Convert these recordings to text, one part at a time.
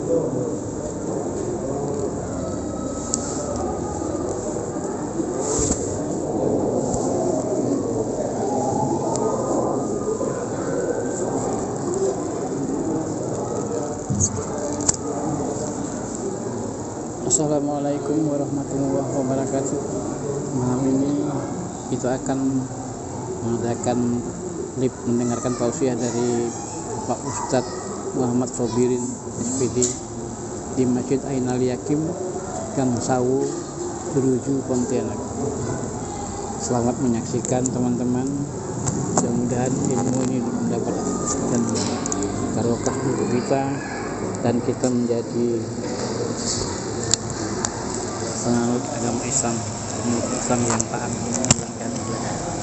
Assalamualaikum warahmatullahi wabarakatuh. Malam ini kita akan mengadakan live mendengarkan tausiah dari Pak Ustadz Muhammad Sobirin SPD di Masjid Ainal Yakin Gang Sawu Jeruju Pontianak. Selamat menyaksikan teman-teman. Mudah-mudahan ilmu ini mendapatkan barokah untuk kita dan kita menjadi penganut agama Islam yang taat menjalankan ibadah.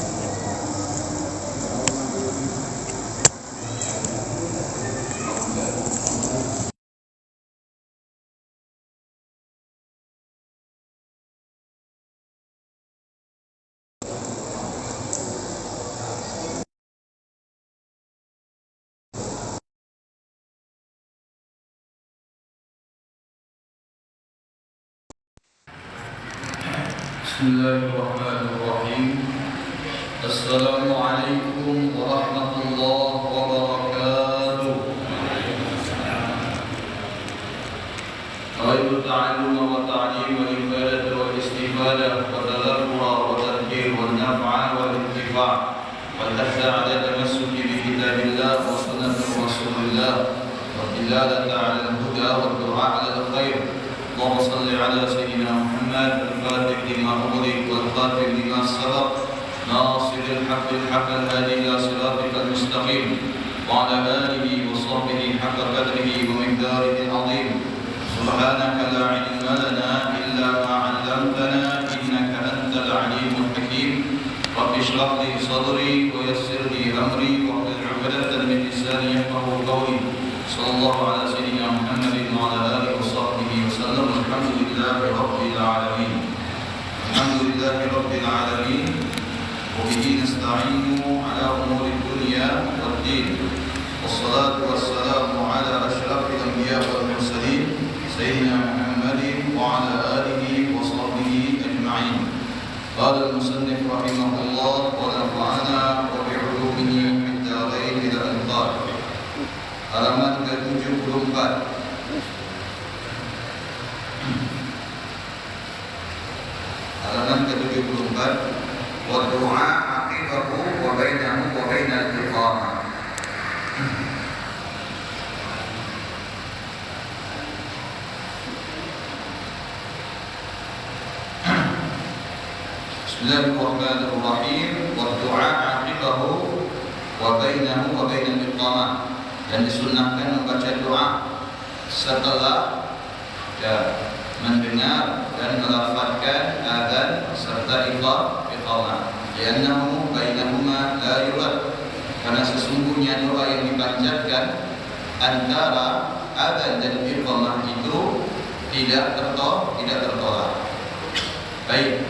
Bismillahirrahmanirrahim. Assalamualaikum warahmatullahi wabarakatuh. Khairu ta'allum wa ta'lim wa ibadah wa istifadah wa tadabbur wa tadhkir wa naf'a wa intifa' wa tahsa 'ala tamassuki bi kitabillah wa sunnati rasulillah wa dilalata 'ala al-huda wa du'a 'ala al-khair. اللهم صل على سيدنا محمد الفاتح لما أغلق والخاتم لما سبق ناصر الحق بالحق الهادي إلى صراطك المستقيم وعلى آله وصحبه حق قدره ومقداره العظيم. سبحانك لا علم لنا إلا ما علمتنا إنك أنت العليم الحكيم. رب اشرح لي صدري ويسر لي أمري واحلل عقدة من لساني يفقهوا قولي. صلى الله على سيدنا محمد وعلى آله وصحبه وسلم. الحمد لله رب العالمين. الحمد لله رب العالمين وبه نستعين على أمور الدنيا والدين والصلاة والسلام على أشرف الأنبياء والمرسلين سيدنا محمد وعلى آله وصحبه أجمعين. قال المصنف رحمه الله ونفعنا وبعلومه في الدارين إلى الأنقاض. Halaman ke-74. Halaman ke-74. Wa du'a aqibahu wa bainahu wa bainal iqamah. Bismillahirrahmanirrahim. Wa du'a aqibahu wa bainahu wa bainal iqamah. Dan disunnahkan membaca doa setelah mendengar dan melafazkan adzan serta iqamah. Li'annahu bainahuma la yurad. Karena sesungguhnya doa yang dipanjatkan antara adzan dan iqamah itu tidak tertolak. Baik,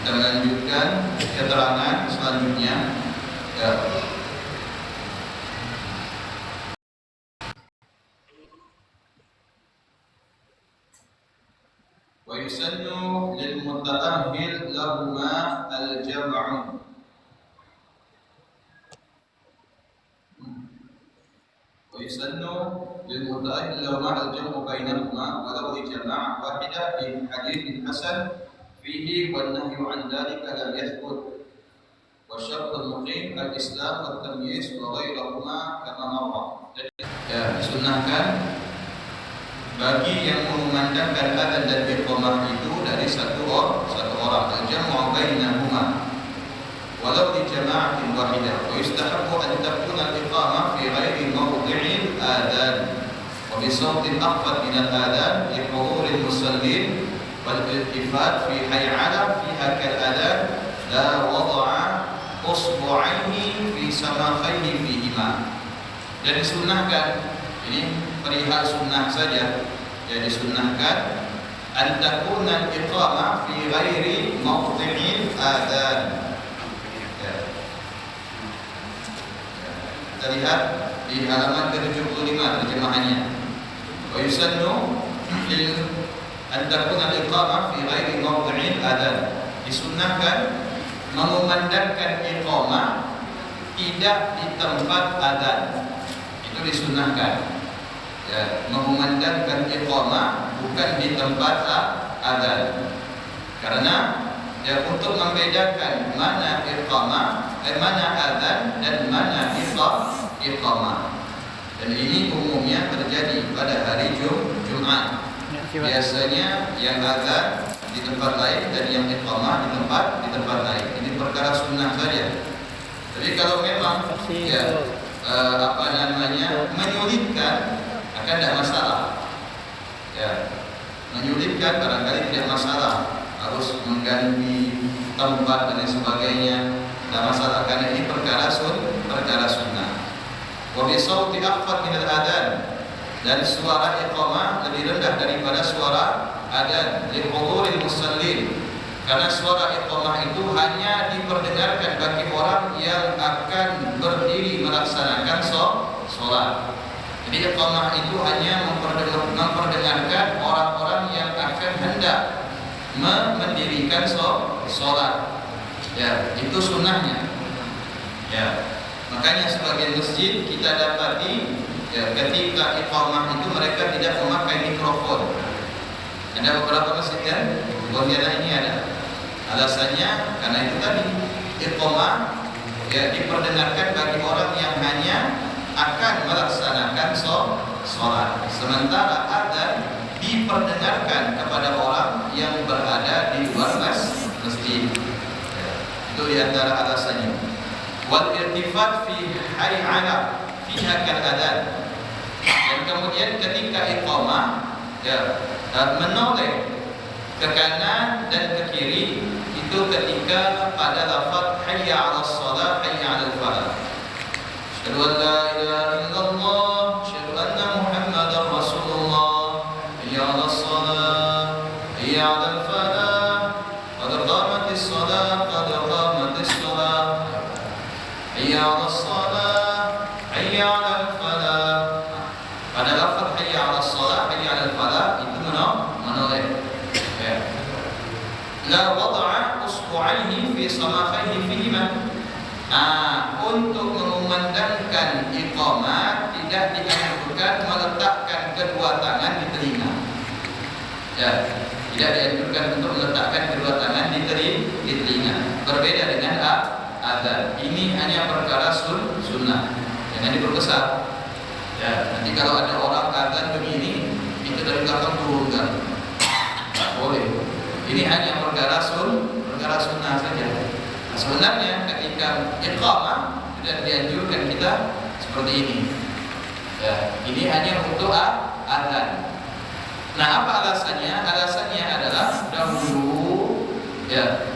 kita melanjutkan keterangan selanjutnya. ويسن للمتأهل لهما الجمع. ويسن للمتأهل لهما الجمع بينهما ولو لجماعة واحدة في حديث حسن فيه والنهي عن ذلك لم يثبت. والشرط المقيم الإسلام والتمييز وغيرهما كما مر. Disunnahkan bagi yang mengumandangkan adzan dan iqamah itu dari satu orang al-jam'u bainahuma walau di jama'atin wahidah. Wa yustahabbu an takuna al-iqamah fi ghairi mawdi'il adzan wa bi sawtin akhfad min al-adzan li huduril musallin wal iltifat fi hay'ala fiha kal-adzan la wada'a usbu'aihi fi samakhaihi fihima. Dan disunnahkan, ini perihal sunnah saja, jadi disunnahkan antakuna iqamah fi ghairi mawdi'il adzan. Kita lihat di halaman ke-75 terjemahannya. ويسن أن تكون الإقامة في غير موضع الأذان. Disunnahkan mengumandangkan iqamah tidak di tempat adzan. Itu disunnahkan. Ya, mengumandangkan iqamah bukan di tempat adzan. Karena ya, untuk membedakan mana iqamah, mana adzan dan mana iqamah. Dan ini umumnya terjadi pada hari Jumat. Biasanya yang adzan di tempat lain dan yang iqamah di tempat lain. Ini perkara sunnah saja. Tapi kalau memang menyulitkan, akan tidak masalah. Ya, menyulitkan barangkali tidak masalah, harus mengganti tempat dan sebagainya, tidak masalah karena ini perkara sunnah. Wa bi sauti akhfad min al-adzan, dan suara iqamah lebih rendah daripada suara adzan li huduril musallin, karena suara iqamah itu hanya diperdengarkan bagi orang yang akan berdiri melaksanakan sholat. Jadi iqamah itu hanya memperdengarkan orang-orang yang akan hendak mendirikan sholat. Ya, itu sunnahnya. Ya, makanya sebagian masjid kita dapati ya, ketika iqamah itu mereka tidak memakai mikrofon. Ada beberapa masjid kan, Pontianak ini ada. Alasannya karena itu tadi iqamah ya diperdengarkan bagi orang yang hanya akan melaksanakan sholat. Sementara adzan diperdengarkan kepada orang yang berada di luar masjid. Ya, itu diantara alasannya. Wal irtifat fi hayy ala fiha kal adzan. Dan kemudian ketika iqamah ya menoleh ke kanan dan ke kiri itu ketika pada lafaz hayya 'alas shalah hayya 'alal falah. Asyhadu an la ilaha illallah, asyhadu anna Muhammadar Rasulullah, hayya 'alas shalah hayya 'alal falah, qad qamatis shalah qad qamatis shalah, hayya 'alas shalah hayya 'alal falah. Pada lafaz hayya 'alas shalah hayya 'alal falah itu menoleh. La wada'a usbu'aihi fi samakhaihi fihima. Untuk mengumandangkan iqamah tidak dianjurkan meletakkan kedua tangan di telinga. Ya, tidak dianjurkan untuk meletakkan kedua tangan di telinga. Berbeda dengan adzan. Ini hanya perkara sunnah. Jangan diperbesar. Ya, nanti kalau ada orang adzan begini, itu dari belakang turunkan. Tak boleh. Ini hanya perkara sunnah saja. Nah, sebenarnya ketika iqamah tidak dianjurkan kita seperti ini. Ya, ini hanya untuk adzan. Nah, apa alasannya? Alasannya adalah dahulu ya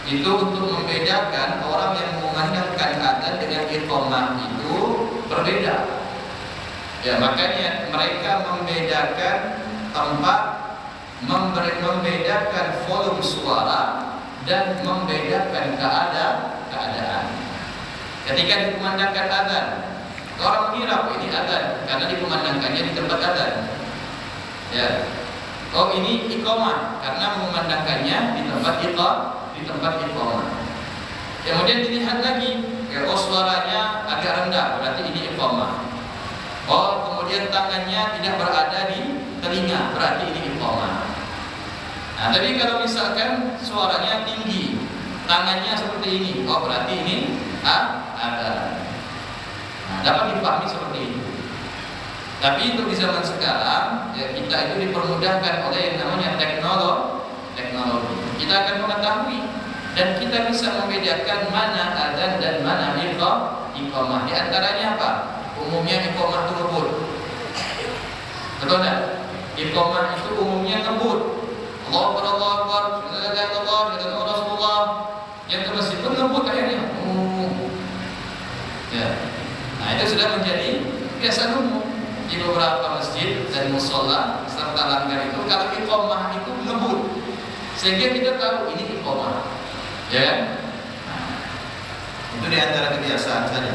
itu untuk membedakan orang yang mengumandangkan adzan dengan iqamah itu berbeda. Ya, makanya mereka membedakan tempat, membedakan volume suara dan membedakan keadaan. Ketika dikumandangkan adzan, orang mengira ini adzan karena dikumandangkannya di tempat adzan. Ya. Oh, ini iqamah karena mengumandangkannya di tempat iqamah. Kemudian dilihat lagi, ya, oh suaranya agak rendah, berarti ini iqamah. Oh, kemudian tangannya tidak berada di telinga, berarti ini iqamah. Nah, tapi kalau misalkan suaranya tinggi, tangannya seperti ini, oh berarti ini ada. Nah, dapat dipahami seperti ini. Tapi untuk di zaman sekarang, ya, kita itu dipermudahkan oleh yang namanya teknologi. Kita akan mengetahui dan kita bisa membedakan mana adzan dan mana iqamah. Di antaranya apa? Umumnya iqamah itu ngebut. Betul tak? Iqamah itu umumnya ngebut. Allahu Akbar, Allahu Akbar, la ilaha illallah, la Rasulullah. Yang ke masjid pun ngebut akhirnya. Ya. Nah, itu sudah menjadi kebiasaan umum di beberapa masjid dan musola serta langgar itu. Kalau iqamah itu ngebut, sehingga kita tahu ini iqamah. Ya. Nah, itu di antara kebiasaan saja.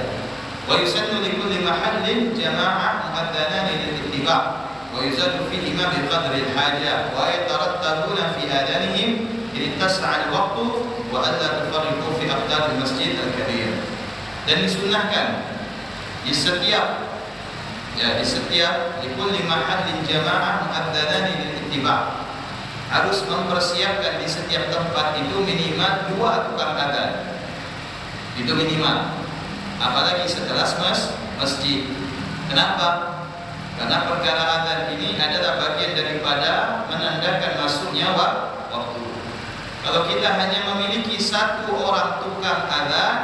Wa yusannu li kulli mahallin jama'ah mu'adzanan lil ittiba'. ويزاد فيهما بقدر الحاجة ويترتبون في آذانهم إن اتسع الوقت وألا تفرقوا في أقدار المسجد الكبير. Dan disunnahkan di setiap di kulli mahallin jamaah mu'adzanani lil ittiba'. Harus mempersiapkan di setiap tempat itu minimal 2 tukang adzan. Itu minimal. Apalagi setelah masjid. Kenapa? Karena perkara adzan ini adalah bagian daripada menandakan masuknya waktu. Kalau kita hanya memiliki 1 orang tukang adzan,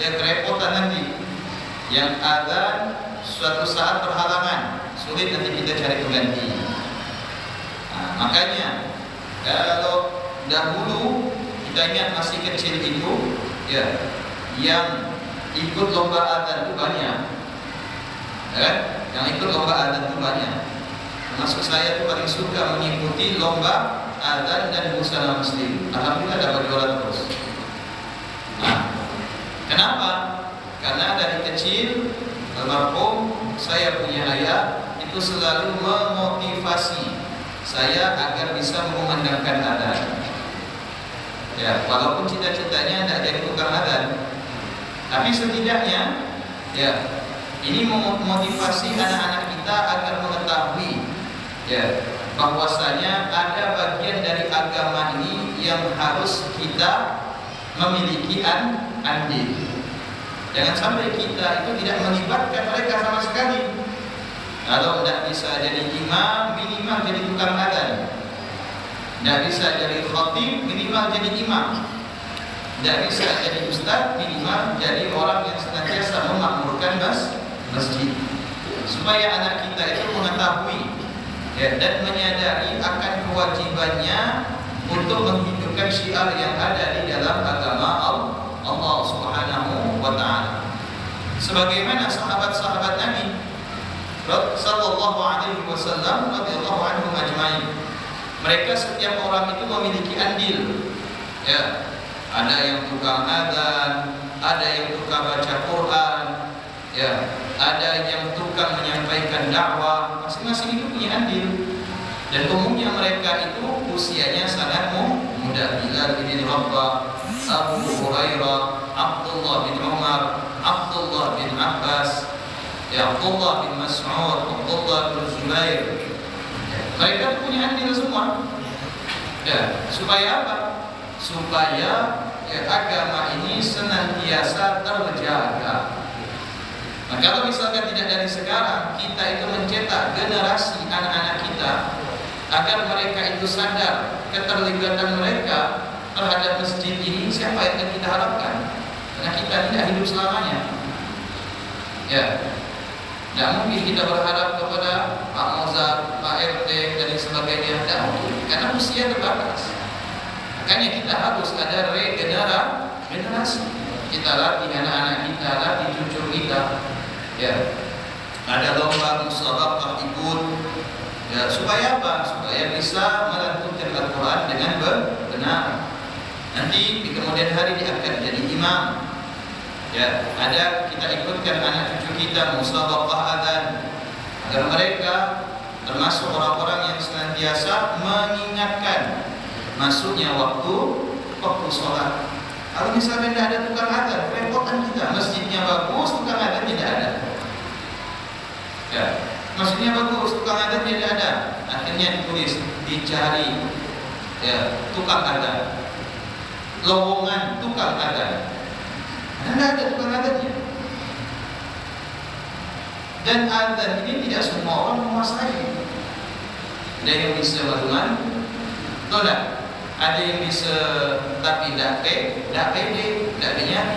ya kerepotan nanti. Yang adzan suatu saat berhalangan, sulit nanti kita cari pengganti. Nah, makanya kalau dahulu kita ingat masih kecil itu, ya, yang ikut lomba adzan itu banyak, yang ikut lomba adzan itu banyak. Termasuk saya tuh paling suka mengikuti lomba adzan dan busana muslim. Alhamdulillah dapat juara terus. Nah, kenapa? Karena dari kecil almarhum saya punya ayah itu selalu memotivasi saya agar bisa mengumandangkan adzan. Ya, walaupun cita-citanya tidak jadi tukang adzan, tapi setidaknya ya ini memotivasi anak-anak kita agar mengetahui ya bahwasanya ada bagian dari agama ini yang harus kita memiliki andil. Jangan sampai kita itu tidak melibatkan mereka sama sekali. Kalau tidak bisa jadi imam, minimal jadi tukang adzan. Tidak bisa jadi khatib, minimal jadi imam. Tidak bisa jadi ustaz, minimal jadi orang yang senantiasa memakmurkan masjid. Supaya anak kita itu mengetahui ya, dan menyadari akan kewajibannya untuk menghidupkan syiar yang ada di dalam agama Allah Subhanahu wa ta'ala. Sebagaimana sahabat-sahabat Nabi sallallahu alaihi wasallam radhiyallahu anhum ajmain. Mereka setiap orang itu memiliki andil. Ya, ada yang tukang adzan, ada yang tukang baca Quran, ya, ada yang tukang menyampaikan dakwah. Masing-masing itu punya andil. Dan umumnya mereka itu usianya sangat muda. Bilal bin Rabah, Abu Hurairah, Abdullah bin Umar, Abdullah bin Abbas, ya, Abdullah bin Mas'ud, Abdullah bin Zubair. Mereka punya andil semua. Ya, supaya apa? Supaya ya, agama ini senantiasa terjaga. Nah, kalau misalkan tidak dari sekarang kita itu mencetak generasi anak-anak kita agar mereka itu sadar keterlibatan mereka terhadap masjid ini, siapa yang akan kita harapkan? Karena kita tidak hidup selamanya. Ya, tidak mungkin kita berharap kepada Pak Mozart, Pak RT dan sebagainya. Tidak mungkin, karena usia terbatas. Makanya kita harus ada regenerasi. Kita latih anak-anak kita, latih cucu kita. Ya, ada lomba musabaqah ikut. Ya, supaya apa? Supaya bisa melantunkan Al-Quran dengan benar. Nanti di kemudian hari dia akan jadi imam. Ya, ada kita ikutkan anak cucu kita musabaqah adzan agar mereka termasuk orang-orang yang senantiasa mengingatkan masuknya waktu sholat. Kalau misalnya tidak ada tukang adzan, repotan kita. Masjidnya bagus, tukang adzan tidak ada. Ya, masjidnya bagus, tukang adzan tidak ada. Akhirnya ditulis, dicari ya tukang adzan, lowongan tukang adzan. Tidak ada tukang adzannya. Dan adzan ini tidak semua orang menguasai. Ada yang bisa bagaimana? Tidak. Ada yang bisa tapi tidak pede, tidak dinyari.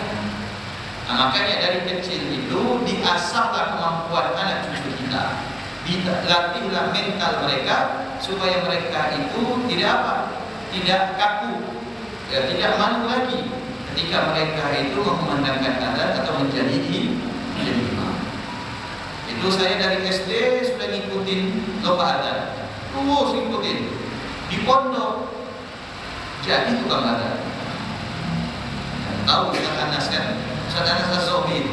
Nah, makanya dari kecil itu diasahlah kemampuan anak cucu kita, dilatihlah mental mereka supaya mereka itu tidak kaku, ya, tidak malu lagi ketika mereka itu mengumandangkan adzan atau menjadi imam. Itu saya dari SD sudah ngikutin lomba adzan, terus ngikutin di pondok. Jadi tukang adzan. Tahu Ustaz Anas kan? Ustaz Anas Az-Zohri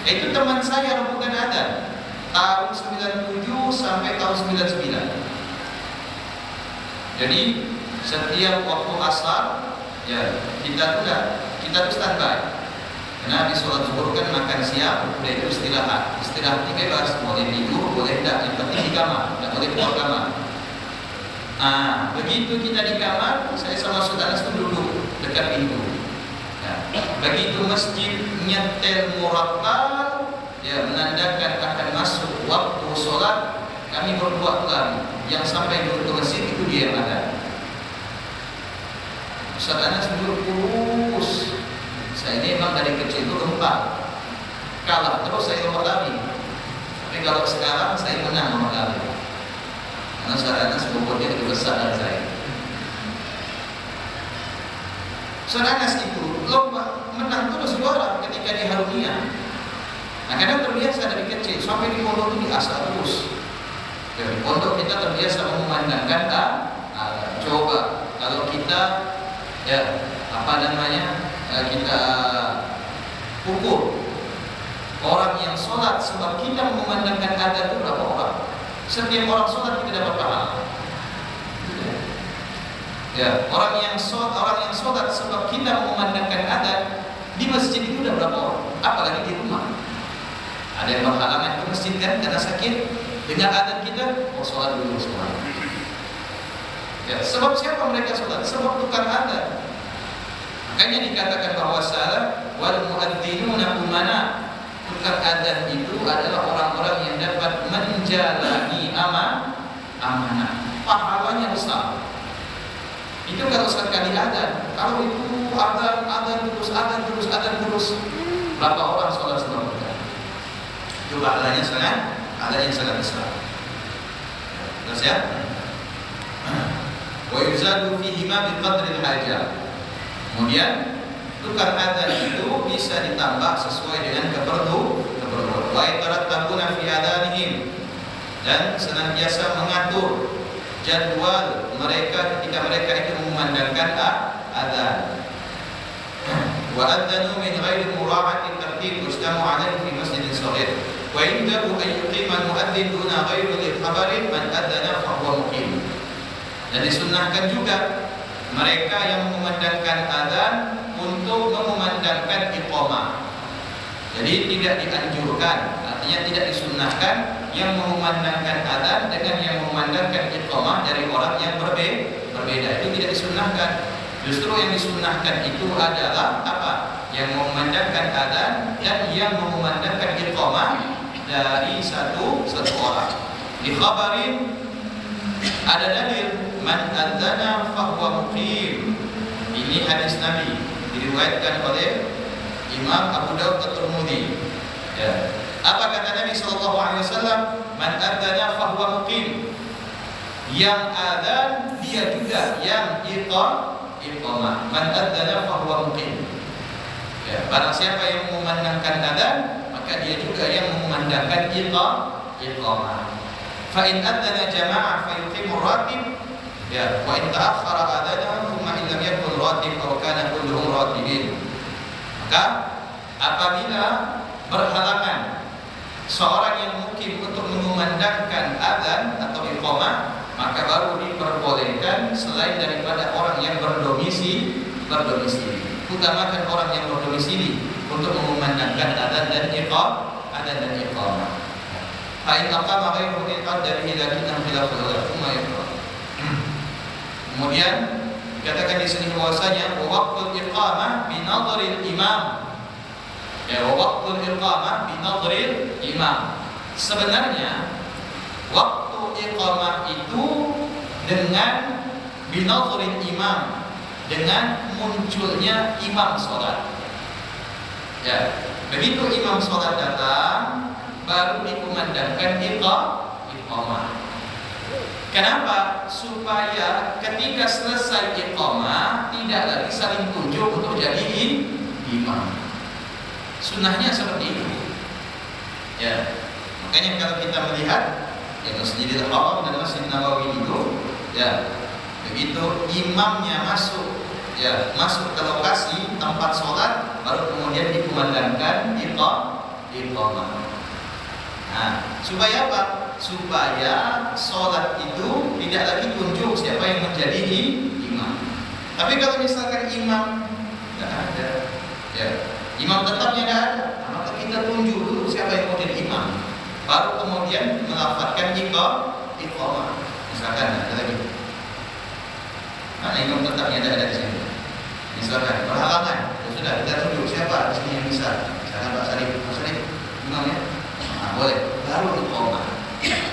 itu teman saya bukan adzan. tahun 97 sampai tahun 99. Jadi setiap waktu asar ya kita tuh standby. Karena di sholat zuhur kan makan siang, udah itu istirahat bebas, boleh tidur, boleh tidak, yang penting di kamar, tidak boleh keluar kamar. Begitu kita di kamar, saya sama saudara itu duduk dekat pintu. Ya. Begitu masjid nyetel murattal, ya menandakan akan masuk waktu sholat, kami berdua lagi. Yang sampai duduk ke masjid itu dia yang ada. Ustaz Anas duduk kurus. Saya ini memang dari kecil itu lompat, kalah terus saya lompat lari. Tapi kalau sekarang saya menang lompat lari, karena Ustaz Anas bobotnya lebih besar dari saya. Ustaz Anas itu lompat menang terus juara ketika di Harunia. Nah kadang terbiasa dari kecil sampai di pondok itu diasah terus. Dari pondok kita terbiasa memandangkan coba kalau kita ya kita ukur orang yang sholat sebab kita memandangkan adzan itu berapa orang. Setiap orang sholat kita dapat pahala. Ya, orang yang sholat sebab kita memandangkan adzan di masjid itu udah berapa orang? Apalagi di rumah. Ada yang berhalangan ke masjid kan karena sakit, dengar adzan kita, sholat dulu sholat. Ya, sebab siapa mereka sholat? Sebab tukang adzan. Makanya dikatakan bahwa salah wal muadzinuna umana, tukang adzan itu adalah orang-orang yang dapat menjalani amanah. Pahalanya besar. Itu kalau sekali adzan. Kalau itu adzan terus, berapa orang sholat sebelum mereka? Itu pahalanya sangat besar. Terus ya. Wa yuzadu fihi ma biqadri al-hajah. Kemudian tukang adzan itu bisa ditambah sesuai dengan keperluan. Wa yatarattabuna fi adzanihim, dan senantiasa mengatur jadwal mereka ketika mereka itu memandangkan adzan. Wa adzanu min ghairi mura'ati tartib ustamu alaihi fi masjidin shaghir. Wa indahu an yuqima al-mu'adzin duna ghairi li-khabarin man adzana fa huwa muqim. Dan disunnahkan juga mereka yang memandangkan adzan untuk memandangkan iqamah. Jadi tidak dianjurkan, artinya tidak disunnahkan yang memandangkan adzan dengan yang memandangkan iqamah dari orang yang berbeda. Itu tidak disunnahkan. Justru yang disunnahkan itu adalah apa? Yang memandangkan adzan dan yang memandangkan iqamah dari satu orang. Di khabarin ada dalil man adzana fahuwa muqim. Ini hadis Nabi diriwayatkan oleh Imam Abu Dawud At-Tirmidzi. Ya. Apa kata Nabi sallallahu alaihi wasallam? Man adzana fahuwa muqim. Yang adzan dia juga yang iqamah. Man adzana fahuwa muqim. Ya, barang siapa yang memandangkan adzan, maka dia juga yang memandangkan iqamah. Fa in adzana jama'ah fa yuqimu ratib. Ya, wa in ta'akhkhara adzanahu thumma in lam yakun ratib aw kana kulluhum ratibin. Maka apabila berhalangan seorang yang mungkin untuk mengumandangkan adzan atau iqamah, maka baru diperbolehkan selain daripada orang yang berdomisili. Utamakan orang yang berdomisili untuk mengumandangkan adzan dan iqamah. Fa in aqama ghairu qadari lakinnahu khilaful thumma yaqra. Kemudian dikatakan di sini bahwasanya waqtul iqamah bi nadhril imam. Ya, waqtul iqamah bi nadhril imam. Sebenarnya waktu iqamah itu dengan bi nadhril imam, dengan munculnya imam salat. Ya, begitu imam salat datang baru dikumandangkan iqamah. Kenapa? Supaya ketika selesai iqamah tidak lagi saling tunjuk untuk jadi imam. Sunnahnya seperti itu. Ya, makanya kalau kita melihat ya Masjidil Haram dan Masjid Nabawi itu, ya begitu imamnya masuk ke lokasi tempat sholat, baru kemudian dikumandangkan iqamah. Supaya apa? Supaya sholat itu tidak lagi tunjuk siapa yang menjadi imam. Tapi kalau misalkan imam tidak ada, ya, imam tetapnya tidak ada, maka kita tunjuk dulu siapa yang mau jadi imam, baru kemudian melafadzkan iqamah. Misalkan ada lagi, mana imam tetapnya ada di sini. Misalkan berhalangan, ya sudah kita tunjuk siapa di sini yang bisa. Misalkan Pak Sarif imamnya, boleh. Baru iqamah.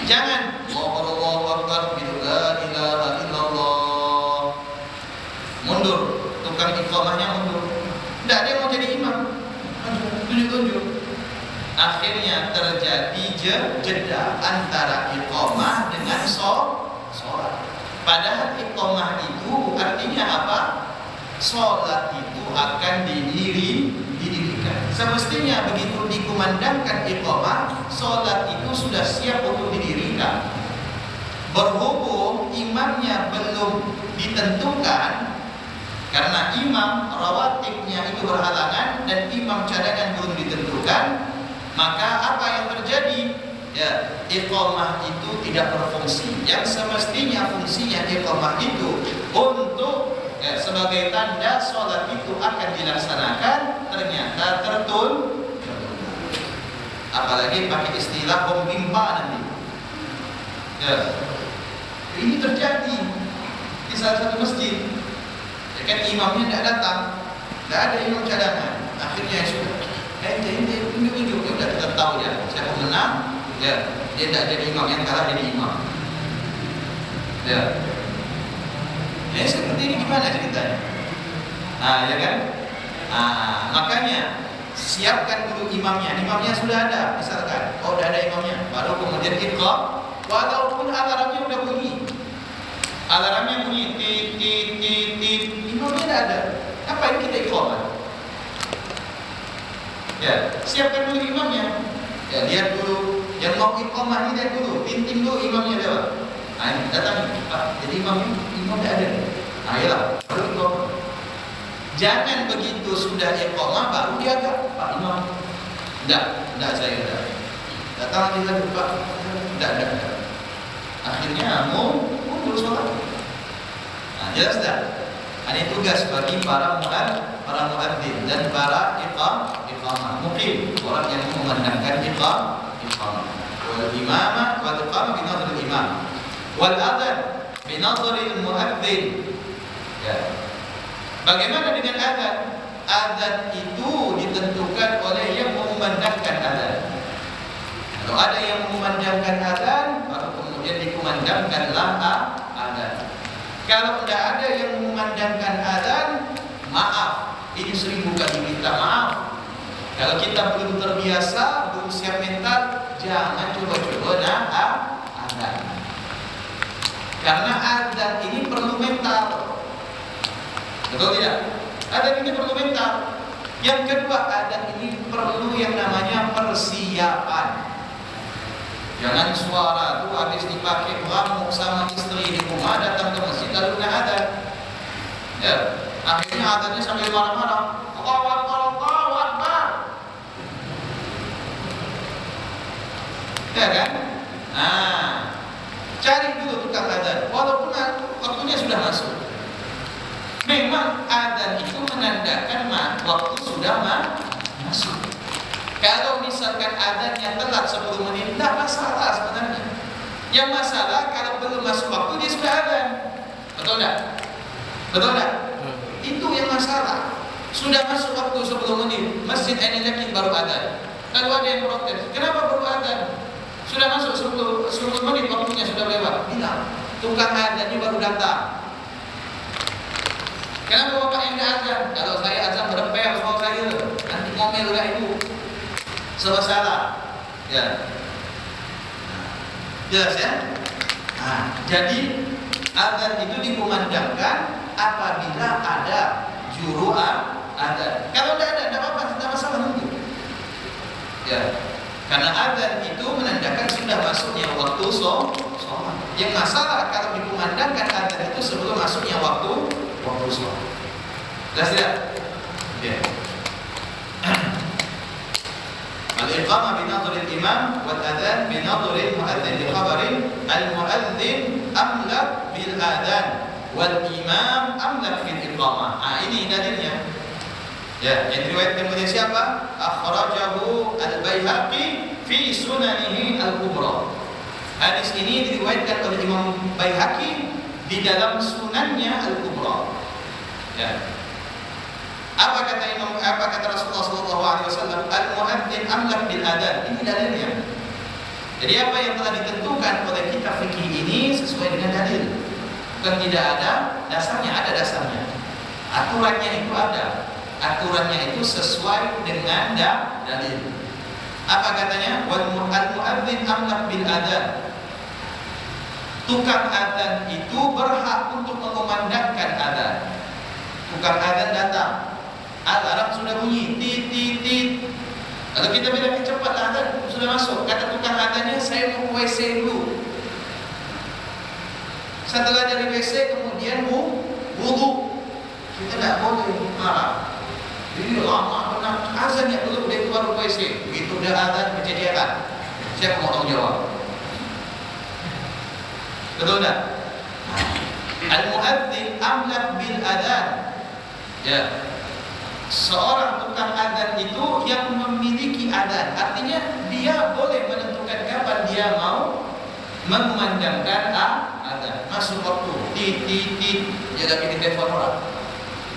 Jangan Allahu Akbar gitu, la ilaha illallah, mundur, tukang iqamahnya mundur. Tidak ada yang mau jadi imam, tunjuk-tunjuk. Akhirnya terjadi jeda antara iqamah dengan sholat. Padahal iqamah itu artinya apa? Sholat itu akan didirikan. Semestinya begitu dikumandangkan iqamah, sholat itu sudah siap untuk didirikan. Berhubung imamnya belum ditentukan, karena imam rawatibnya itu berhalangan dan imam cadangan belum ditentukan, maka apa yang terjadi? Ya, iqamah itu tidak berfungsi. Yang semestinya fungsinya iqamah itu untuk sebagai tanda sholat itu akan dilaksanakan, ternyata tertunda. Apalagi pakai istilah pembimpa nanti. Ya, ini terjadi di salah satu masjid. Ya kan imamnya tidak datang, tidak ada imam cadangan. Akhirnya sudah, tunjuk-tunjuk, ya udah kita tahu ya siapa menang. Ya, dia tidak jadi imam, yang kalah jadi imam. Ya. Ini seperti ini gimana ceritanya? Ya kan? Makanya siapkan dulu imamnya. Imamnya sudah ada, misalkan. Oh, sudah ada imamnya. Baru kemudian iqam. Walaupun alarmnya udah bunyi. Alarmnya bunyi tit. Imamnya tidak ada. Ngapain kita iqamah? Ya, siapkan dulu imamnya. Ya, lihat dulu. Yang mau iqamah ini lihat dulu. Tinting dulu imamnya lewat. Ini datang, Pak. Jadi imam tidak ada. Ayolah, baru iqamah. Jangan begitu sudah iqamah baru diajak Pak Imam. Tidak saya tidak. Datang lagi Pak. Tidak. Akhirnya mundur sholat. Jelas tak? Ini tugas bagi para muadzin dan para iqamah. Mungkin orang yang memandangkan iqamah. Wal imamah wal iqamah binazril imam. Wal adzan binazril muadzin. Ya. Bagaimana dengan adzan? Adzan itu ditentukan oleh yang memandangkan adzan. Kalau ada yang memandangkan adzan, maka kemudian dikumandangkanlah adzan. Kalau tidak ada yang memandangkan adzan, maaf, ini 1000 kali minta maaf. Kalau kita belum terbiasa, belum siap mental, jangan coba-coba adzan. Karena adzan ini perlu mental. Betul tidak? Adzan ini perlu mental. Yang kedua, adzan ini perlu yang namanya persiapan. Jangan suara itu habis dipakai ngamuk sama istri di rumah, datang ke masjid lalu nggak adzan. Ya, akhirnya adzannya sambil marah-marah. Allahu Akbar. Ya kan? Cari dulu tukang adzan, walaupun waktunya sudah masuk. Memang adzan itu menandakan waktu sudah masuk. Kalau misalkan adzannya telat 10 menit, tidak masalah sebenarnya. Yang masalah kalau belum masuk waktu dia sudah adzan. Betul tidak? Itu yang masalah. Sudah masuk waktu 10 menit, Masjid Ainul Yakin baru adzan. Lalu ada yang protes, kenapa baru adzan? Sudah masuk 10 menit waktunya sudah lewat. Bilang, tukang adzannya baru datang. Kenapa bapak yang tidak adzan? Kalau saya adzan berempel sama saya, nanti ngomel gak ibu? Salah. Ya. Jelas ya? Jadi adzan itu dikumandangkan apabila ada juru adzan. Kalau tidak apa-apa, tidak masalah nunggu. Ya. Karena adzan itu menandakan sudah masuknya waktu sholat. Yang masalah kalau dikumandangkan adzan itu sebelum masuknya waktu sholat. Jelas tidak? Ya. Al-iqamah binadhri al-imam wal adhan binadhri al-muadzin li khabarin al-muadzin amlak bil adhan wal imam amlak bil iqamah. Ini dalilnya. Ya, yang diriwayatkan oleh siapa? Akhrajahu al-Baihaqi fi sunanihi al-kubra. Hadis ini diriwayatkan oleh Imam Baihaqi di dalam sunannya al-kubra. Ya. Apa kata Rasulullah SAW? Al-muadzin amlak bil adhan. Ini dalilnya. Jadi apa yang telah ditentukan oleh kitab fikih ini sesuai dengan dalil. Bukan tidak ada dasarnya, ada dasarnya. Aturannya itu ada. Aturannya itu sesuai dengan dalil. Apa katanya? Wal muadzin amlak bil adhan. Tukang adzan itu berhak untuk mengumandangkan adzan. Tukang adzan datang, alarm sudah bunyi, tit tit tit. Lalu kita bilang cepat adzan sudah masuk. Kata tukang adzannya, saya mau ke WC dulu. Setelah dari WC kemudian wudu. Kita tidak boleh marah. Ini lama benar azan ya dulu dia keluar WC. Begitu udah azan kejadian. Siapa mau tanggung jawab? Betul tak? Al-muadzin amlak bil adhan. Ya. Seorang tukang adzan itu yang memiliki adzan. Artinya dia boleh menentukan kapan dia mau mengumandangkan adzan. Masuk waktu tit tit tit dia lagi di telepon orang.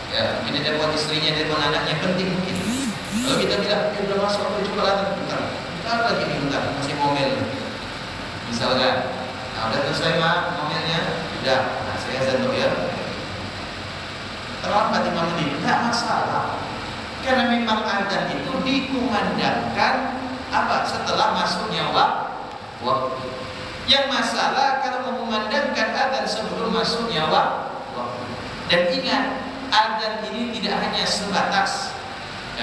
Ya, ini telepon istrinya, telepon anaknya, penting mungkin. Kalau kita bilang, udah masuk waktu coba adzan bentar lagi nih, bentar masih ngomel. Misalkan, nah udah selesai ngomelnya, udah, nah saya azan dulu ya. Terlambat 5 menit, tidak masalah. Karena memang adzan itu dikumandangkan setelah masuknya waktu. Yang masalah kalau mengumandangkan adzan sebelum masuknya waktu. Dan ingat, adzan ini tidak hanya sebatas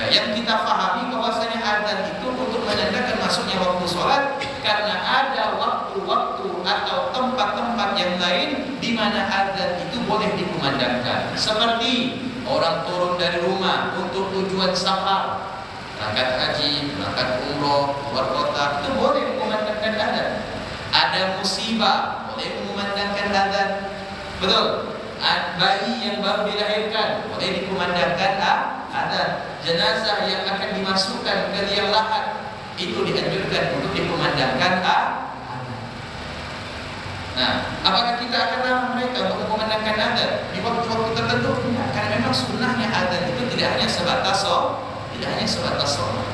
yang kita pahami bahwasanya adzan itu untuk menandakan masuknya waktu sholat, karena ada waktu-waktu atau tempat-tempat yang lain di mana adzan itu boleh dikumandangkan. Seperti orang turun dari rumah untuk tujuan safar, berangkat haji, berangkat umroh, keluar kota, itu boleh mengumandangkan adzan. Ada musibah, boleh mengumandangkan adzan. Betul? Bayi yang baru dilahirkan boleh dikumandangkan adzan. Jenazah yang akan dimasukkan ke liang lahat itu dianjurkan untuk dikumandangkan adzan. Nah, apakah kita akan larang mereka untuk mengumandangkan adzan di waktu-waktu tertentu? Tidak, karena memang sunnahnya adzan itu tidak hanya sebatas sholat.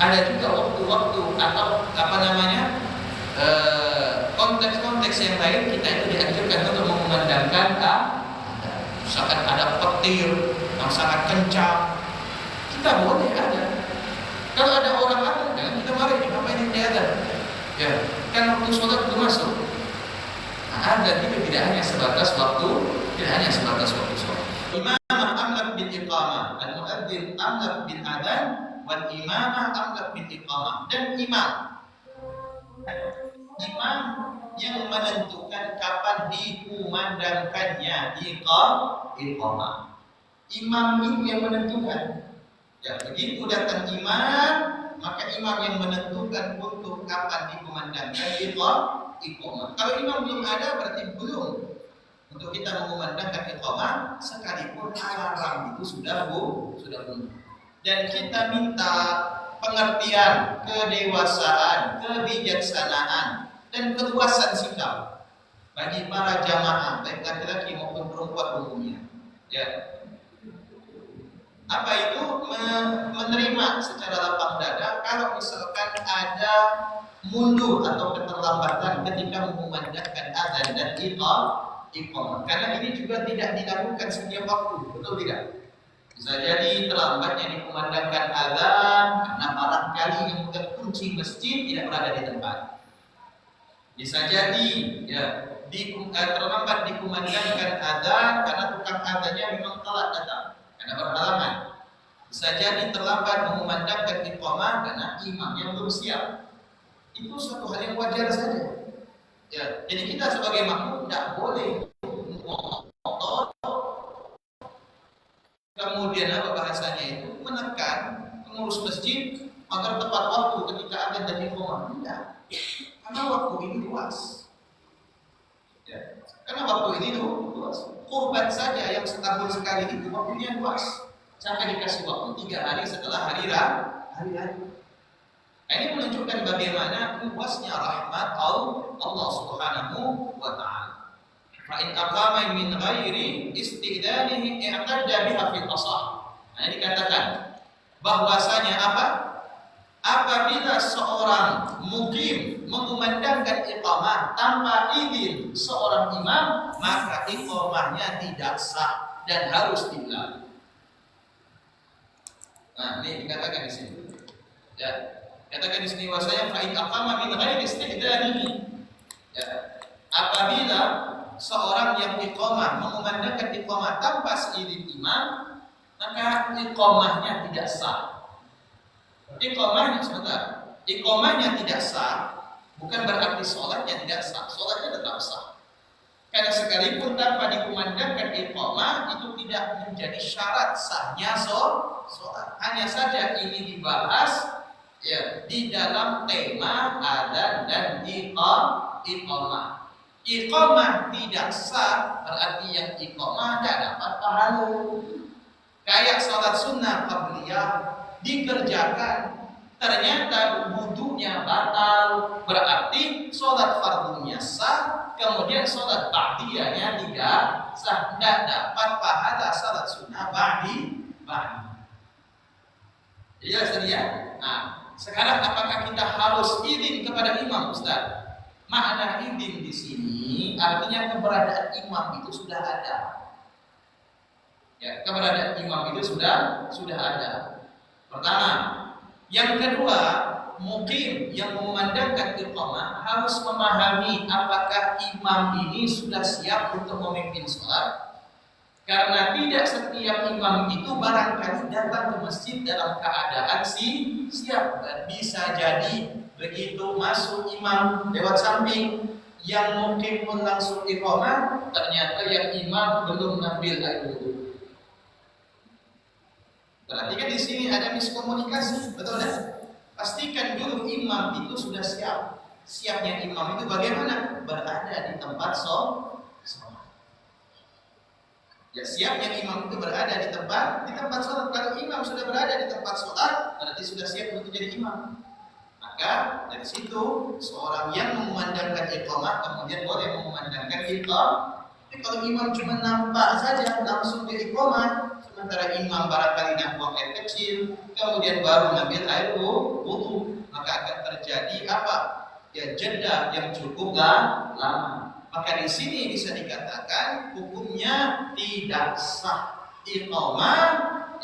Ada juga waktu-waktu atau konteks-konteks yang lain kita itu dianjurkan untuk mengumandangkan misalkan ada petir yang sangat kencang, kita boleh ada. Kalau ada orang adzan, jangan kita marah, kenapa ini dia adzan? Ya, kan waktu sholat itu masuk. Nah, adzan itu tidak hanya sebatas waktu sholat. Imamah amlak bil iqamah, al-muadzin amlak bil adzan, wal imamah amlak bil iqamah. Dan imam yang menentukan kapan dikumandangkannya iqamah. Imam itu yang menentukan. Ya, begitu datang imam, maka imam yang menentukan untuk kapan dikumandangkan iqamah. Kalau imam belum ada, berarti belum untuk kita mengumandangkan iqamah, sekalipun alarm itu sudah bunyi. Dan kita minta pengertian, kedewasaan, kebijaksanaan, dan keluasan sikap bagi para jamaah, baik laki-laki maupun perempuan umumnya. Ya. Apa itu? Menerima secara lapang dada kalau misalkan ada mundur atau keterlambatan ketika mengumandangkan adzan dan iqamah. Karena ini juga tidak dilakukan setiap waktu, betul tidak? Bisa jadi terlambatnya dikumandangkan adzan karena barangkali yang pegang kunci masjid tidak berada di tempat. Bisa jadi terlambat dikumandangkan adzan karena tukang adzannya memang telat datang karena berhalangan. Bisa jadi terlambat mengumandangkan iqamah karena imamnya belum siap. Itu suatu hal yang wajar saja. Ya, jadi kita sebagai makmum tidak boleh kemudian bahasanya itu menekan pengurus masjid agar tepat waktu ketika adzan dan iqamah. Tidak. Karena waktu ini luas. Ya. Karena waktu ini luas. Kurban saja yang setahun sekali itu waktunya luas. Sampai dikasih waktu 3 hari setelah hari raya. Nah, ini menunjukkan bagaimana luasnya rahmat Allah Subhanahu wa taala. Fa in aqama min ghairi istidanihi i'tadda biha fil asah. Nah, ini dikatakan bahwasanya apa? Apabila seorang mukim mengumandangkan iqamah tanpa izin seorang imam, maka iqamahnya tidak sah dan harus diulang. Nah, ini dikatakan di sini. Ya, katakan di sini bahwasanya fa in aqama min ghairi istidanihi. Ya, apabila seorang yang iqamah mengumandangkan iqamah tanpa seizin imam, maka iqamahnya tidak sah. Iqamahnya tidak sah bukan berarti sholatnya tidak sah. Sholatnya tetap sah. Karena sekalipun tanpa dikumandangkan iqamah itu tidak menjadi syarat sahnya sholat. Hanya saja ini dibahas ya di dalam tema adzan dan iqamah. Iqamah tidak sah berarti yang iqamah tidak dapat pahala. Kayak sholat sunnah qabliyah dikerjakan ternyata wudunya batal, berarti sholat fardunya sah, kemudian sholat ba'diyahnya tidak sah, tidak dapat pahala sholat sunnah ba'di. Jelas tadi ya? Nah, sekarang apakah kita harus izin kepada imam, Ustaz? Makna izin di sini artinya keberadaan imam itu sudah ada. Ya, keberadaan imam itu sudah ada. Pertama, yang kedua, mukim yang memandangkan iqamah harus memahami apakah imam ini sudah siap untuk memimpin sholat. Karena tidak setiap imam itu barangkali datang ke masjid dalam keadaan siap, dan bisa jadi begitu masuk imam lewat samping, yang mukim pun langsung iqamah, ternyata yang imam belum ngambil air wudu. Berarti kan di sini ada miskomunikasi, betul kan? Pastikan dulu imam itu sudah siap. Siapnya imam itu bagaimana? Berada di tempat sholat. Ya, siapnya imam itu berada di tempat sholat. Kalau imam sudah berada di tempat sholat, berarti sudah siap untuk jadi imam. Maka dari situ seorang yang mengumandangkan iqamah kemudian boleh mengumandangkan iqamah. Tapi kalau imam cuma nampak saja langsung di iqamah, sementara imam barangkali nak buang air kecil, kemudian baru ngambil air wudu, maka akan terjadi apa? Ya, jeda yang cukup lama. Maka di sini bisa dikatakan hukumnya tidak sah iqamah,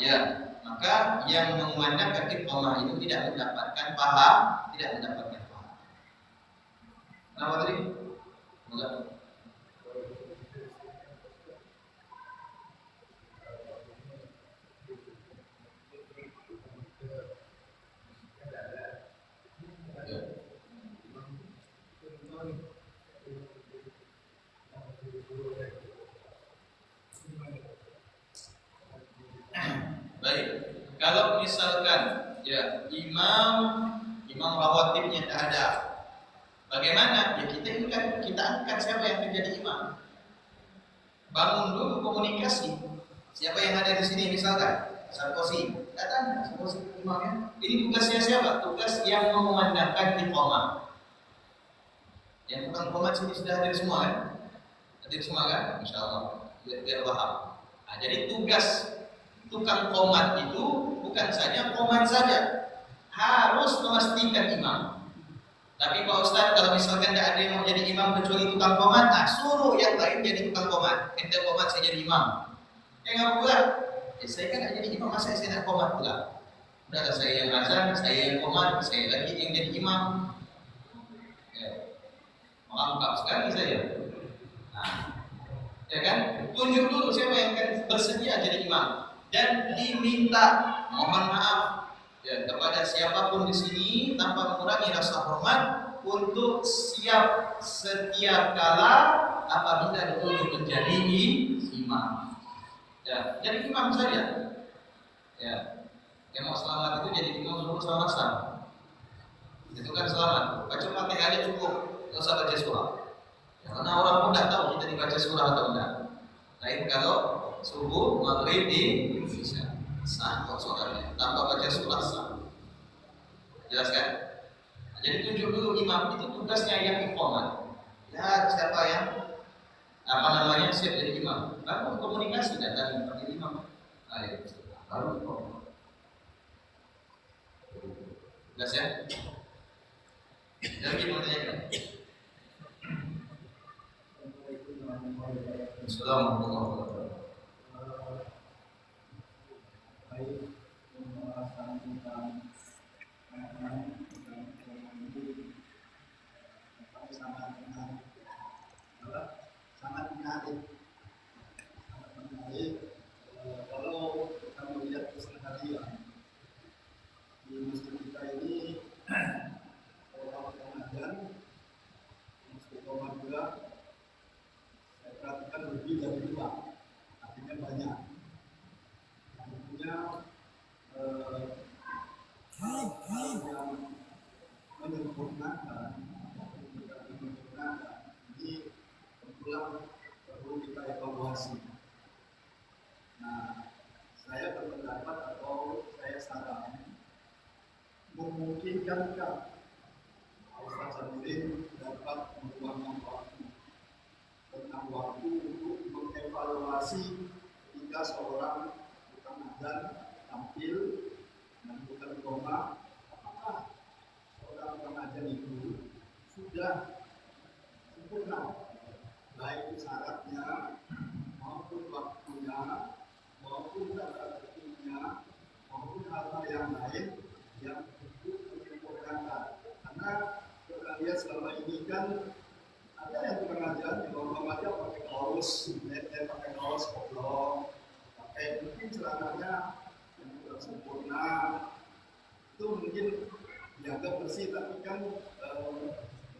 ya. Maka yang mengumandangkan iqamah itu tidak mendapatkan pahala. Kenapa tadi? Enggak. Baik, kalau misalkan ya imam rawatibnya tidak ada, bagaimana? Ya kita angkat siapa yang menjadi imam. Bangun dulu komunikasi. Siapa yang ada di sini misalkan Sarkozy, datang Sarkozy imamnya. Ini tugasnya siapa? Tugas yang mengumandangkan iqamah. Yang tukang qomat sini sudah hadir semua kan? Hadir semua kan? Insyaallah. Biar paham. Nah, jadi tugas tukang qomat itu bukan saja qomat saja, harus memastikan imam. Tapi Pak Ustaz, kalau misalkan tidak ada yang mau jadi imam kecuali tukang qomat, nah suruh yang lain jadi tukang qomat. Ente qomat, saya jadi imam. Nggak pula. Saya kan nggak jadi imam, masa saya tidak qomat pula? Udah saya yang azan, saya yang qomat, saya lagi yang jadi imam. Ya. Mengangkat sekali saya. Nah, ya kan? Tunjuk dulu siapa yang akan bersedia jadi imam. Dan diminta mohon maaf ya kepada siapapun di sini tanpa mengurangi rasa hormat untuk siap setiap kala apabila ditunjuk menjadi imam. Ya, jadi imam saja. Ya. Yang mau selamat itu jadi imam suruh selamasan. Itu kan selamat. Baca Fatihah aja cukup, nggak usah baca surah. Ya, karena orang pun nggak tahu kita dibaca surah atau enggak. Lain kalau subuh, maghrib di Indonesia sah kok sholatnya tanpa baca surah sah. Jelas kan? Nah, jadi tunjuk dulu imam itu tugasnya yang iqamah. Ya siapa yang siap jadi imam. Baru komunikasi dan dari imam. Ayo, baru iqamah. Jelas ya? Jadi gimana ya? Assalamualaikum warahmatullahi wabarakatuh. Baik, pembahasan tentang sangat menarik. Kalau kita melihat keseharian di masjid kita ini, orang pengajian, masjid Roma juga, saya perhatikan lebih dari 2, artinya banyak. Tentunya hal yang menyempurnakan ini berulang perlu kita evaluasi. Nah, saya berpendapat atau saya saran memungkinkankah Ustaz Jamirin dapat meluangkan waktu tentang waktu untuk mengevaluasi ketika seorang tukang azan tampil dan bukan koma, apakah seorang tukang azan itu sudah sempurna, baik syaratnya maupun waktunya maupun tata tertibnya maupun hal-hal yang lain yang untuk menyempurnakan. Karena kita lihat selama ini kan ada yang pengajian di bawah aja pakai kaos, pakai kaos oblong, pakai mungkin celananya yang tidak sempurna, itu mungkin dianggap bersih, tapi kan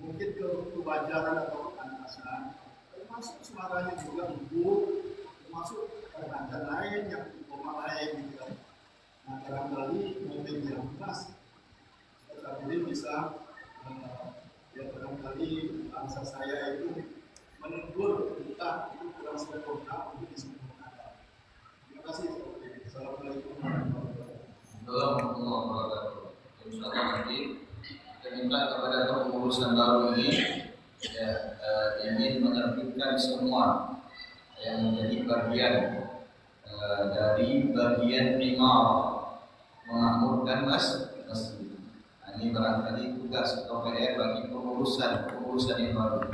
mungkin kewajaran atau kepanasan, termasuk suaranya juga empuk, termasuk pengajian lain yang koma lain gitu. Nah, barangkali momen yang pas saat ini bisa ya barangkali bangsa saya itu menegur kita itu kurang sempurna untuk disempurnakan. Terima kasih. Assalamualaikum warahmatullahi wabarakatuh. Insyaallah nanti kita minta kepada kepengurusan baru ini ya, ingin menerbitkan semua yang menjadi bagian dari bagian imam memakmurkan masjid. Ini barangkali tugas atau PR bagi pengurusan yang baru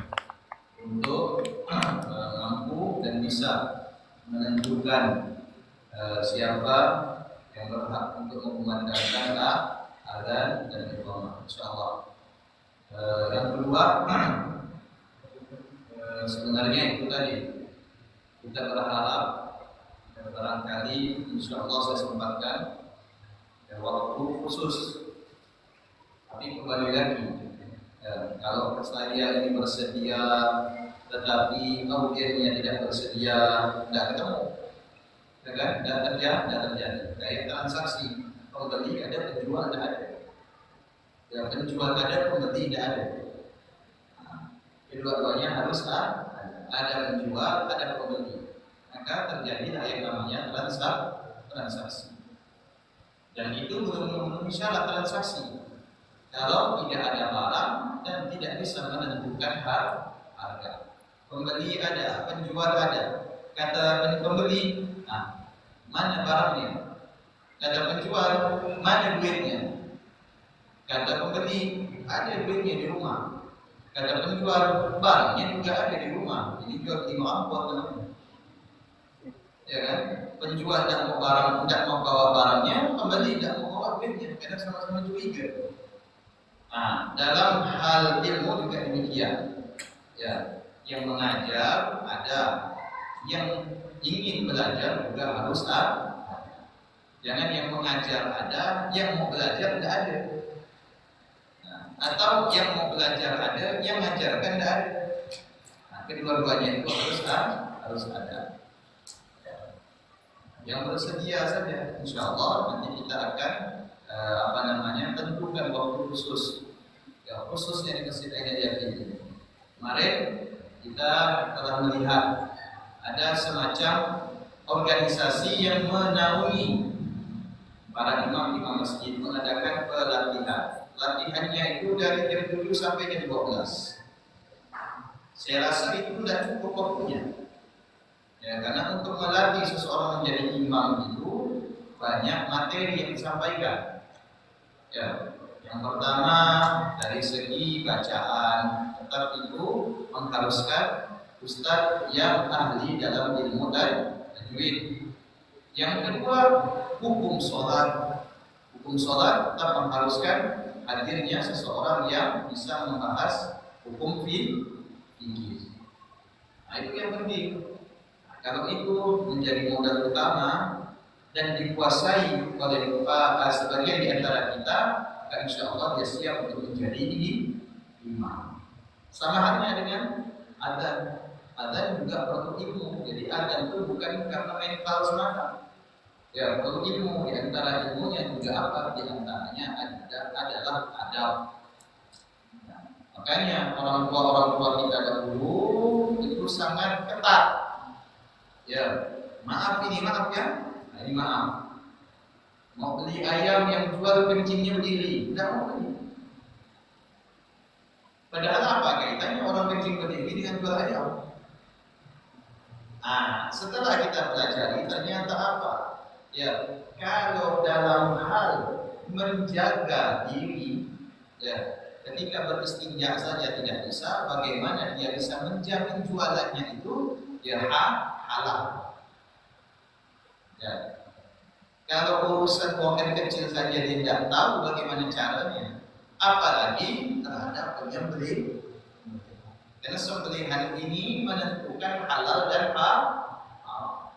untuk mampu dan bisa menentukan siapa yang berhak untuk mengumandangkan azan dan iqamah. Insyaallah. Yang kedua, sebenarnya itu tadi kita berharap barangkali insyaallah saya sempatkan waktu khusus. Tapi kembali lagi, kalau saya ini bersedia, tetapi audiennya tidak bersedia, tidak ketemu, ya kan? Tidak terjadi. Kayak transaksi, pembeli ada, penjual tidak ada. Ya, penjual ada, pembeli tidak ada. Nah, kedua-duanya harus ada penjual, ada pembeli. Maka terjadilah yang namanya transaksi. Dan itu belum memenuhi syarat transaksi. Kalau tidak ada barang dan tidak bisa menentukan harga. Pembeli ada, penjual ada. Kata pembeli, nah, mana barangnya? Kata penjual, mana duitnya? Kata pembeli, ada duitnya di rumah. Kata penjual, barangnya juga ada di rumah. Ini jual 5 ampor namanya. Ya kan? Penjual tidak mau bawa barangnya, pembeli tidak mau bawa duitnya, karena sama-sama curiga. Nah, dalam hal ilmu juga demikian. Ya, yang mengajar ada, yang ingin belajar juga harus ada. Jangan yang mengajar ada, yang mau belajar tidak ada. Nah, atau yang mau belajar ada, yang mengajarkan tidak ada. Nah, kedua-duanya itu harus ada. Yang bersedia saja, insya Allah nanti kita akan tentukan waktu khusus. Ya, khususnya di Masjid Al-Hidayah ini. Kemarin kita telah melihat ada semacam organisasi yang menaungi para imam-imam masjid mengadakan pelatihan. Latihannya itu dari jam 7 sampai jam 12. Saya rasa itu tidak cukup waktunya. Ya, karena untuk melatih seseorang menjadi imam itu banyak materi yang disampaikan. Ya, yang pertama dari segi bacaan, tetap itu mengharuskan ustaz yang ahli dalam ilmu tajwid. Yang kedua, hukum sholat. Hukum sholat tetap mengharuskan hadirnya seseorang yang bisa membahas hukum fikih. Nah, itu yang penting. Kalau itu menjadi modal utama dan dikuasai oleh sebagian di antara kita, maka insya Allah dia siap untuk menjadi imam. Sama halnya dengan adzan. Adzan juga perlu ilmu. Jadi adzan itu bukan karena mental semata. Ya, perlu ilmu. Di antara ilmunya juga apa? Di antaranya adalah adab. Nah, makanya orang tua kita dahulu itu sangat ketat. Ya, maaf ya. Nah, ini maaf. Mau beli ayam yang jual kencingnya berdiri, tidak mau beli. Padahal apa kaitannya orang kencing berdiri dengan jual ayam? Ah, setelah kita pelajari ternyata apa? Ya, kalau dalam hal menjaga diri, ya, ketika beristinja saja tidak bisa, bagaimana dia bisa menjamin jualannya itu ya halal. Ya. Kalau urusan buang air kecil saja dia tidak tahu bagaimana caranya, apalagi terhadap penyembelih. Karena sembelihan ini menentukan halal dan haram.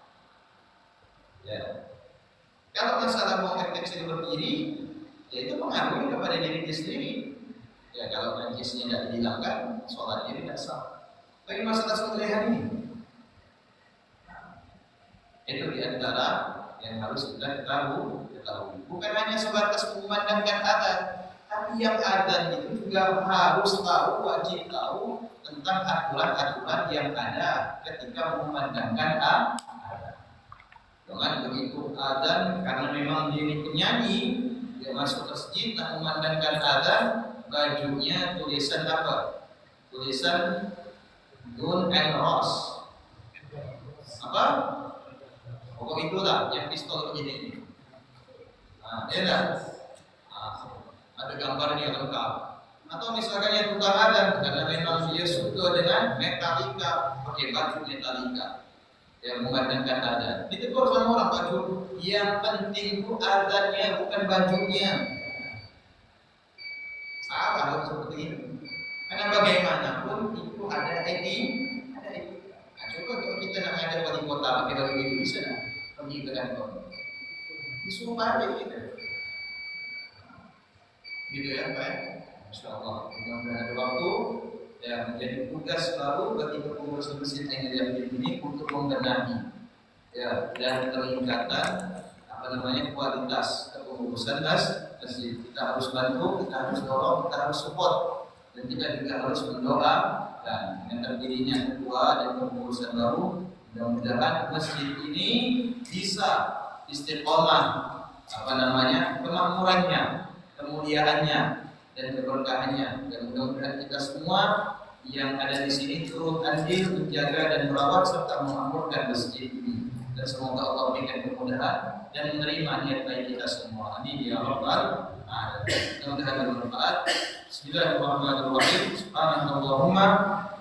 Ya. Kalau masalah buang air kecil berdiri, ya itu pengaruh kepada diri sendiri. Ya, kalau najisnya tidak dihilangkan, sholatnya tidak sah. Bagi masalah sembelihan ini, itu diantara yang harus kita ketahui. Bukan hanya sebatas memandangkan adzan, tapi yang adzan itu juga harus tahu, wajib tahu tentang aturan-aturan yang ada ketika memandangkan adzan. Jangan begitu adzan karena memang diri penyanyi, dia masuk masjid tak memandangkan adzan, bajunya tulisan apa? Tulisan Gun and Rose. Apa? Pokok itulah yang pistol begini. Nah, ada gambarnya lengkap. Atau misalkan yang tukang adzan karena memang dia suka dengan Metallica, pakai baju Metallica, yang memandangkan adzan. Ditegur sama orang baju. Yang penting itu adzannya, bukan bajunya. Salah kalau seperti itu. Karena bagaimanapun itu ada etika. Nah, coba kalau kita nak ada wali kota pakai baju itu bisa tak? Pergi ke kantor. Disuruh balik kita. Gitu ya, baik. Insyaallah. Mudah-mudahan ada waktu yang menjadi tugas baru bagi pengurus masjid yang ini untuk membenahi ya dan peningkatan kualitas kepengurusan masjid. Kita harus bantu, kita harus dorong, kita harus support, dan kita juga harus mendoa dan dengan terdirinya ketua dan kepengurusan baru, mudah-mudahan masjid ini bisa istiqomah kemakmurannya, kemuliaannya dan keberkahannya, dan mudah-mudahan kita semua yang ada di sini turut andil menjaga dan merawat serta memakmurkan masjid ini, dan semoga Allah berikan kemudahan dan menerima niat baik kita semua. Amin ya rabbal alamin. Mudah-mudahan bermanfaat. Bismillahirrahmanirrahim. Subhanallahumma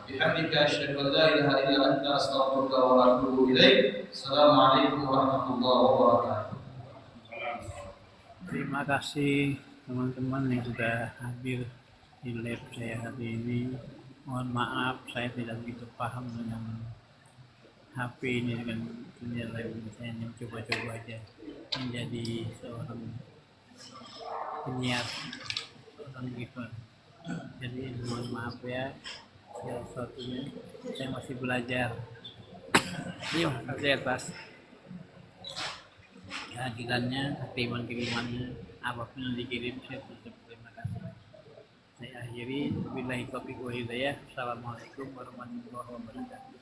bihamdika asyhadu an la ilaha illa anta astaghfiruka wa atubu ilaik. Assalamualaikum warahmatullahi wabarakatuh. Terima kasih teman-teman yang sudah hadir di lab saya hari ini. Mohon maaf saya tidak begitu paham dengan HP ini, dengan dunia lain. Saya hanya coba-coba aja menjadi seorang penyiar orang gitu. Jadi mohon maaf ya, segala sesuatunya saya masih belajar. Terima kasih atas kehadirannya, kiriman-kirimannya, apapun yang dikirim saya tetap terima kasih. Saya akhiri, billahi taufiq wa hidayah. Assalamualaikum warahmatullahi wabarakatuh.